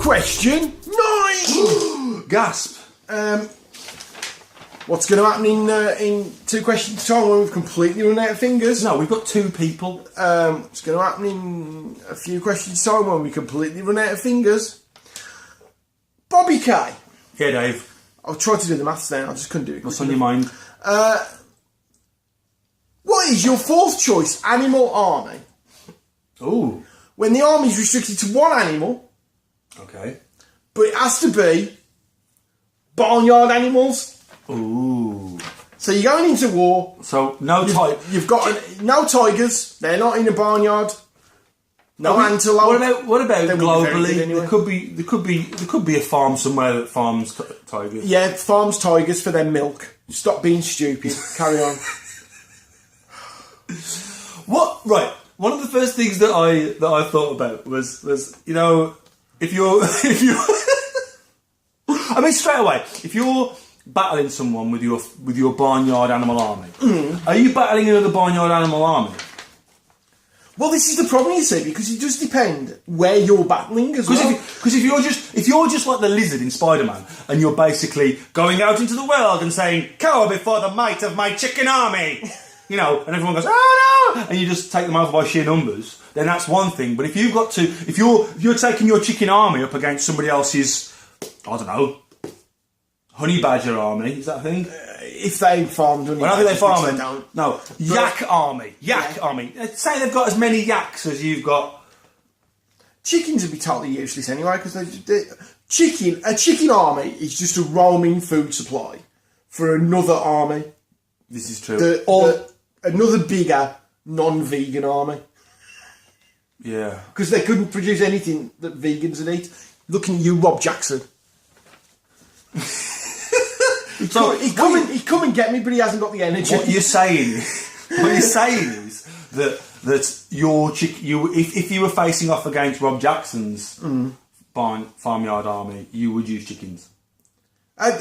Question 9! Gasp. What's going to happen in 2 questions time when we've completely run out of fingers? No, we've got 2 people. What's going to happen in a few questions time when we completely run out of fingers? Bobby K. Yeah, Dave. I've tried to do the maths now, I just couldn't do it. What's on your mind? What is your 4th choice animal army? Ooh. When the army is restricted to one animal, Okay. but it has to be barnyard animals. Ooh. So you're going into war. So no type. You've got no tigers. They're not in a barnyard. No antelope. What about They wouldn't be very globally? good anyway. There could be a farm somewhere that farms tigers. Yeah, farms tigers for their milk. Stop being stupid. Carry on. What? Right. One of the first things that I thought about was if you're I mean straight away if you're battling someone with your barnyard animal army, are you battling another barnyard animal army? Well, this is the problem, you see, because it does depend where you're battling as well. Because if you're just like the lizard in Spider-Man, and you're basically going out into the world and saying, "Cower before the might of my chicken army," and everyone goes, "Oh no!" and you just take them over by sheer numbers, then that's one thing. But if you're taking your chicken army up against somebody else's, I don't know, honey badger army, is that a thing? If they farmed honey Well, I think they farm badgers, it. which they don't. No, yak army. Say they've got as many yaks as you've got. Chickens would be totally useless anyway, because a chicken army is just a roaming food supply for another army. This is true. Another bigger non-vegan army. Yeah. Because they couldn't produce anything that vegans would eat. Looking at you, Rob Jackson. He'd come and get me, but he hasn't got the energy. What you're saying is that if you were facing off against Rob Jackson's farmyard army, you would use chickens. I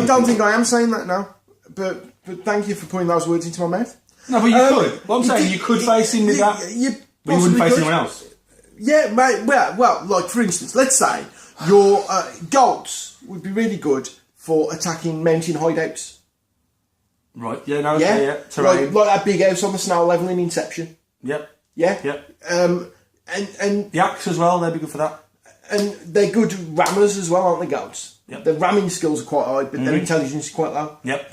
don't think I am saying that now, but thank you for putting those words into my mouth. No, but you could. What I'm saying, you could face him with that, but you wouldn't face anyone else. Yeah, mate. Well, like for instance, let's say your goats would be really good for attacking mountain hideouts. Right. Yeah. No. Yeah. Like that big house on the snow level in Inception. Yep. Yeah. Yep. And the axe as well. They'd be good for that. And they're good rammers as well, aren't they, goats? Yep. Their ramming skills are quite high, but their intelligence is quite low. Yep.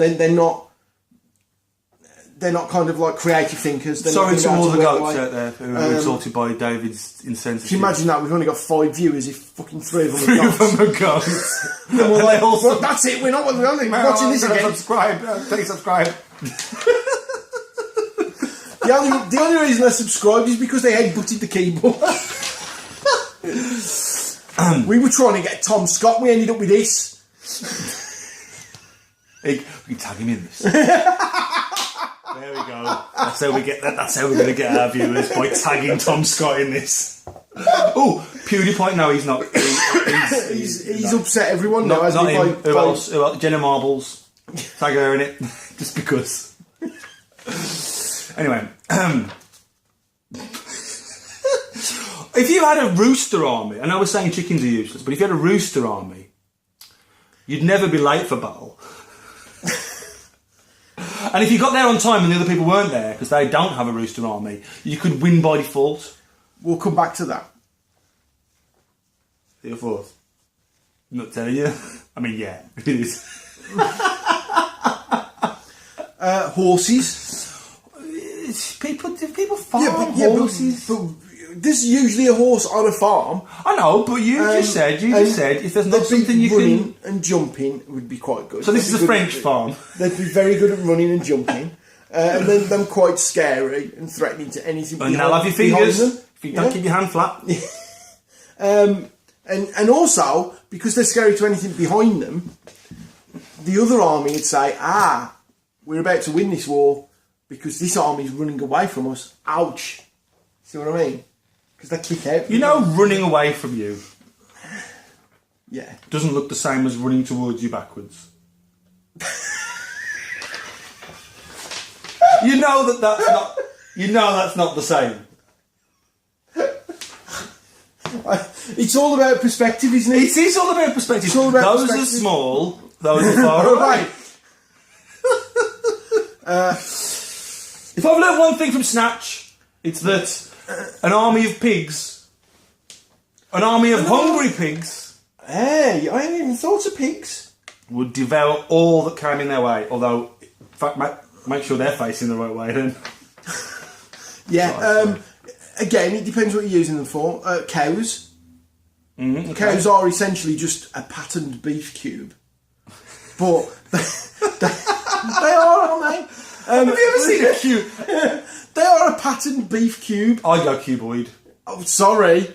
They're not kind of like creative thinkers. Sorry to all the goats out there who are insulted by David's insensitive. Can you imagine that? We've only got 5 viewers if fucking 3 of them Three are of goats. them are goats. And we're like, well, that's it, we're not watching this again. Subscribe. Please subscribe. The only reason I subscribed is because they headbutted the keyboard. We were trying to get Tom Scott, we ended up with this. We tag him in this. There we go. That's how we get that. That's how we're going to get our viewers, by tagging Tom Scott in this. Oh, PewDiePie. No, he's not. He's upset everyone now. Not him. Who else? Jenna Marbles. Tag her in it, just because. Anyway, if you had a rooster army, and I was saying chickens are useless, but if you had a rooster army, you'd never be late for battle. And if you got there on time and the other people weren't there because they don't have a rooster army, you could win by default. We'll come back to that. Your fourth. I'm not telling you. I mean, yeah, it is. Horses. People farm horses. But there's usually a horse on a farm. I know, but you just said if there's not something you running can... and jumping would be quite good. So this is a French farm. They'd be very good at running and jumping. And then them quite scary and threatening to anything And they'll have your fingers if you don't keep your hand flat. And also, because they're scary to anything behind them, the other army would say, we're about to win this war because this army's running away from us. Ouch. See what I mean? Because they kick out. Running away from you. Yeah. Doesn't look the same as running towards you backwards. that's not the same. It's all about perspective, isn't it? It is all about perspective. It's all about those perspective. are small, those are far away. If I've learned one thing from Snatch, it's that an army of pigs, an army of hungry pigs, Hey, I hadn't even thought of pigs. would devour all that came in their way. Although, in fact, make sure they're facing the right way then. Yeah. Again, it depends what you're using them for. Cows. Okay. Cows are essentially just a patterned beef cube, but they are, aren't they? Have you ever seen a cube? They are a patterned beef cube. I go cuboid. Oh, sorry.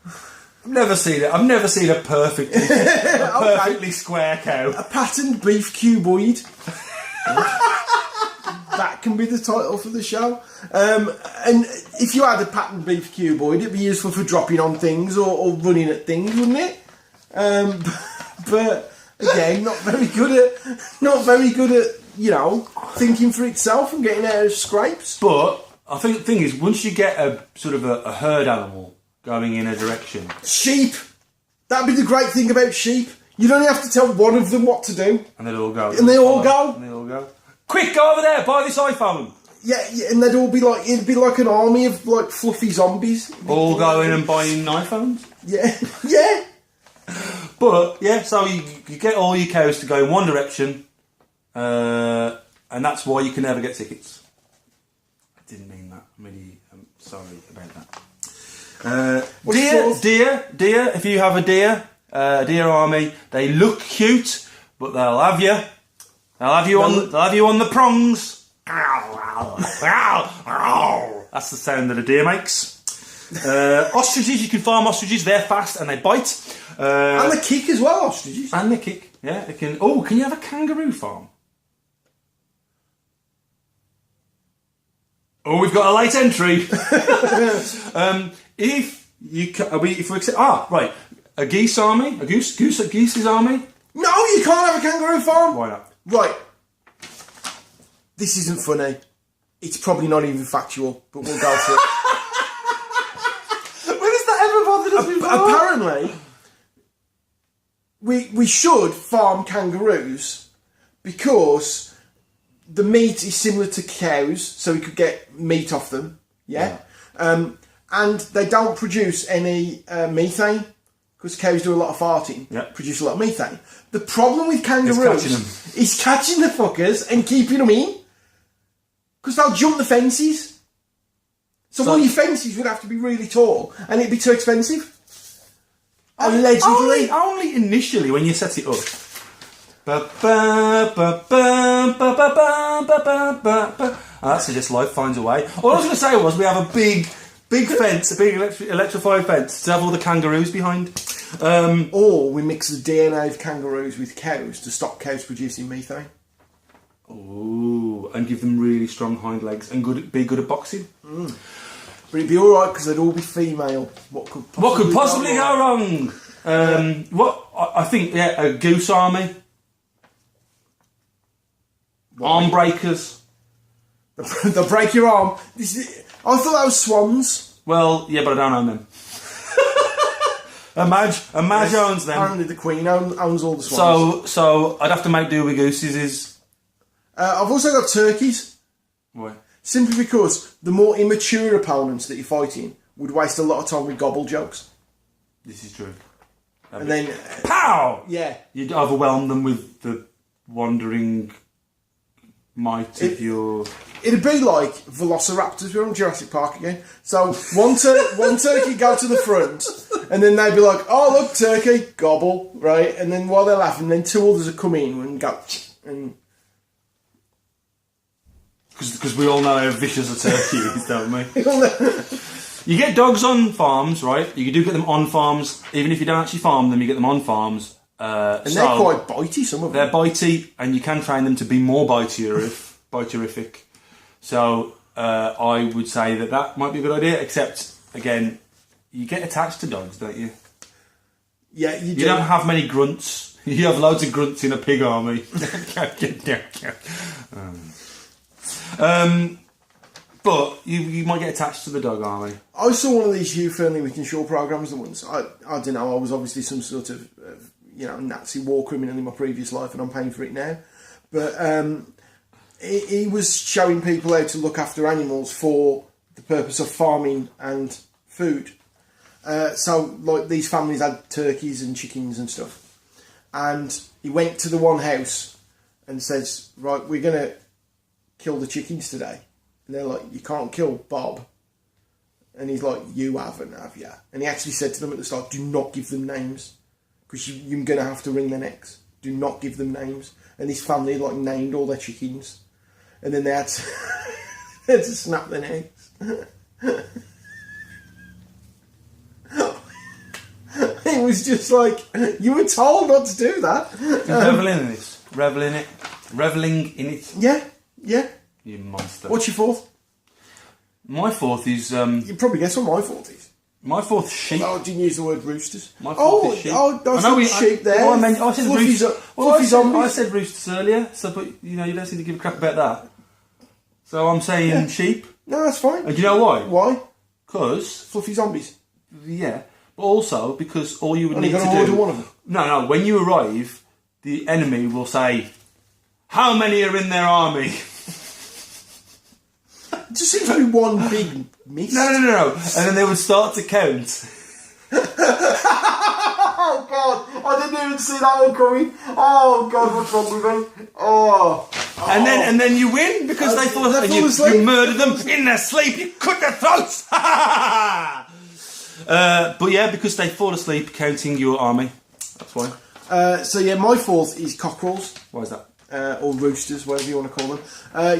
I've never seen it. I've never seen a perfectly square cow. A patterned beef cuboid. That can be the title for the show. And if you had a patterned beef cuboid, it'd be useful for dropping on things or running at things, wouldn't it? But again, not very good at thinking for itself and getting out of scrapes. But I think the thing is, once you get a sort of a herd animal going in a direction, Sheep. That'd be the great thing about sheep. You'd only have to tell one of them what to do. and they all go, And they all go. and they all go. Quick, go over there, buy this iPhone. Yeah, and they'd all be like, it'd be like an army of like fluffy zombies. All going and buying iPhones. Yeah, yeah. But yeah, so you get all your cows to go in one direction, and that's why you can never get tickets. I didn't mean that. I'm really sorry about that. Deer. If you have a deer army, they look cute, but they'll have you. They'll have you on the prongs. That's the sound that a deer makes. Ostriches, you can farm ostriches. They're fast and they bite. And they kick as well, ostriches. And they kick. Yeah, they can. Oh, can you have a kangaroo farm? Oh, we've got a late entry. If we accept, right, a geese army, a goose's army. No, you can't have a kangaroo farm. Why not? Right. This isn't funny. It's probably not even factual, but we'll go for it. When has that ever bothered us before? Apparently, we should farm kangaroos because the meat is similar to cows, so we could get meat off them. Yeah. And they don't produce any methane because cows do a lot of farting. Yeah. Produce a lot of methane. The problem with kangaroos It's catching them. is catching the fuckers and keeping them in because they'll jump the fences. So all your fences would have to be really tall and it'd be too expensive. Allegedly. Only initially when you set it up. That's just life finds a way. All I was going to say was we have a big fence, a big electrified fence to have all the kangaroos behind. Or we mix the DNA of kangaroos with cows to stop cows producing methane. Ooh, and give them really strong hind legs and be good at boxing. But it'd be alright because they'd all be female. What could possibly go wrong? I think a goose army. Arm breakers. They'll break your arm. I thought that was swans. Well, yeah, but I don't own them. A Madge owns them. Apparently the Queen owns all the swans. So I'd have to make do with gooses. I've also got turkeys. Why? Simply because the more immature opponents that you're fighting would waste a lot of time with gobble jokes. This is true. And then... Pow! Yeah. You'd overwhelm them with the wandering might of your... It'd be like velociraptors. We're on Jurassic Park again. So one turkey go to the front, and then they'd be like, "Oh look, turkey, gobble," right? And then while they're laughing, then two others would come in and go, and because we all know how vicious a turkey is, don't we? You get dogs on farms, right? You do get them on farms, even if you don't actually farm them. You get them on farms, and they're quite bitey. Some of them. They're bitey, and you can train them to be more biteyrific. So I would say that might be a good idea, except, again, you get attached to dogs, don't you? Yeah, you do. You don't have many grunts. You have loads of grunts in a pig army. But you might get attached to the dog army. I saw one of these Hugh Fernley Witton Shaw programmes once. I don't know, I was obviously some sort of Nazi war criminal in my previous life, and I'm paying for it now. But he was showing people how to look after animals for the purpose of farming and food. So, like, these families had turkeys and chickens and stuff. And he went to the one house and says, right, we're going to kill the chickens today. And they're like, you can't kill Bob. And he's like, you haven't, have you? And he actually said to them at the start, do not give them names. Because you're going to have to wring their necks. Do not give them names. And this family, like, named all their chickens. And then they had to, they had to snap their necks. It was just like, you were told not to do that. Reveling in this. Reveling in it. Yeah, yeah. You monster. What's your fourth? My fourth is... You probably guess what my fourth is. My fourth, sheep. Oh, didn't use the word roosters. My fourth is sheep. I said sheep there. Oh, I said roosters. I said roosters earlier, so but you don't seem to give a crap about that. So I'm saying sheep. No, that's fine. And do you know why? Why? Because... Fluffy zombies. Yeah. But also, because all you would need to do... order one of them. No, when you arrive, the enemy will say, how many are in their army? It just seems to be one big mist. No. And then they would start to count. Oh, God. I didn't even see that one coming. Oh, God, what's wrong with me? Oh. And then you win because they thought that you murdered them in their sleep. You cut their throats. But yeah, because they fall asleep counting your army. That's why. My fourth is cockerels. Why is that? Or roosters, whatever you want to call them.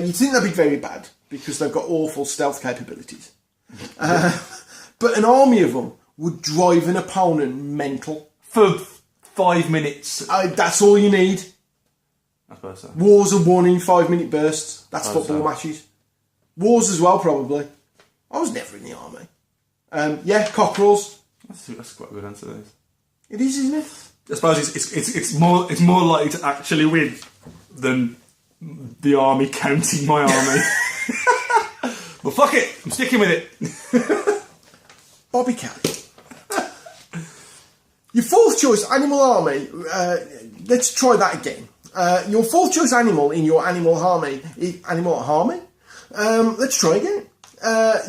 You'd think they'd be very bad because they've got awful stealth capabilities. But an army of them would drive an opponent mental. For 5 minutes. That's all you need. I suppose so. Wars are won in 5-minute bursts. That's football matches. Wars as well, probably. I was never in the army. Cockerels. That's quite a good answer. It is, isn't it? I suppose it's more likely to actually win than the army counting my army. But fuck it, I'm sticking with it. Bobby Kelly. Your fourth choice animal army. Let's try that again. Your fourth choice animal in your animal army. Let's try again.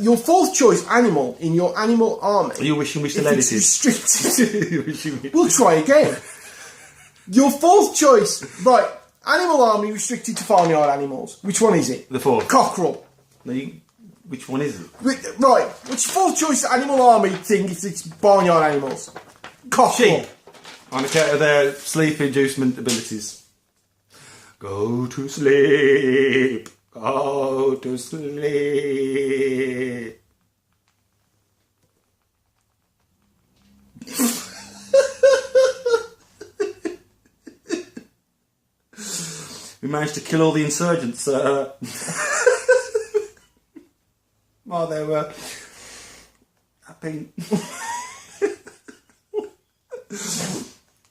Your fourth choice animal in your animal army. Are you wishing we still edited? Restricted. We'll try again. Your fourth choice, right? Animal army restricted to farmyard animals. Which one is it? The fourth. Cockerel. Which one is it? Right. What's your fourth choice animal army thing if it's barnyard animals? Cockerel. Sheep. On account of their sleep inducement abilities. Go to sleep. Go to sleep. We managed to kill all the insurgents while they were happy.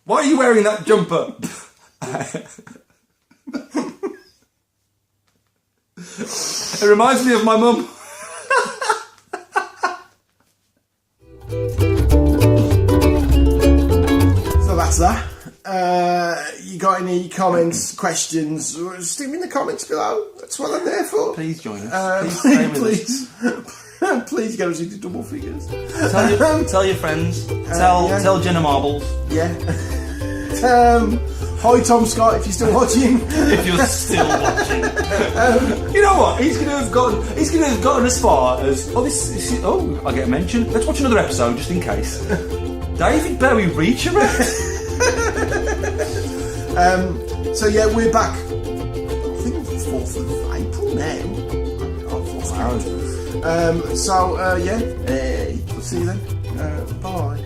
Why are you wearing that jumper? It reminds me of my mum. So that's that. You got any comments, questions? Stick them in the comments below. That's what I'm there for. Please join us. Please get us into double figures. Tell your friends. Tell Jenna Marbles. Yeah. Hi Tom Scott, if you're still watching. If you're still watching. You know what? He's gonna have gotten as far as I get a mention. Let's watch another episode just in case. David Bowie reach a we're back. I think it's the 4th of April now. I've lost count. We'll see you then. Bye.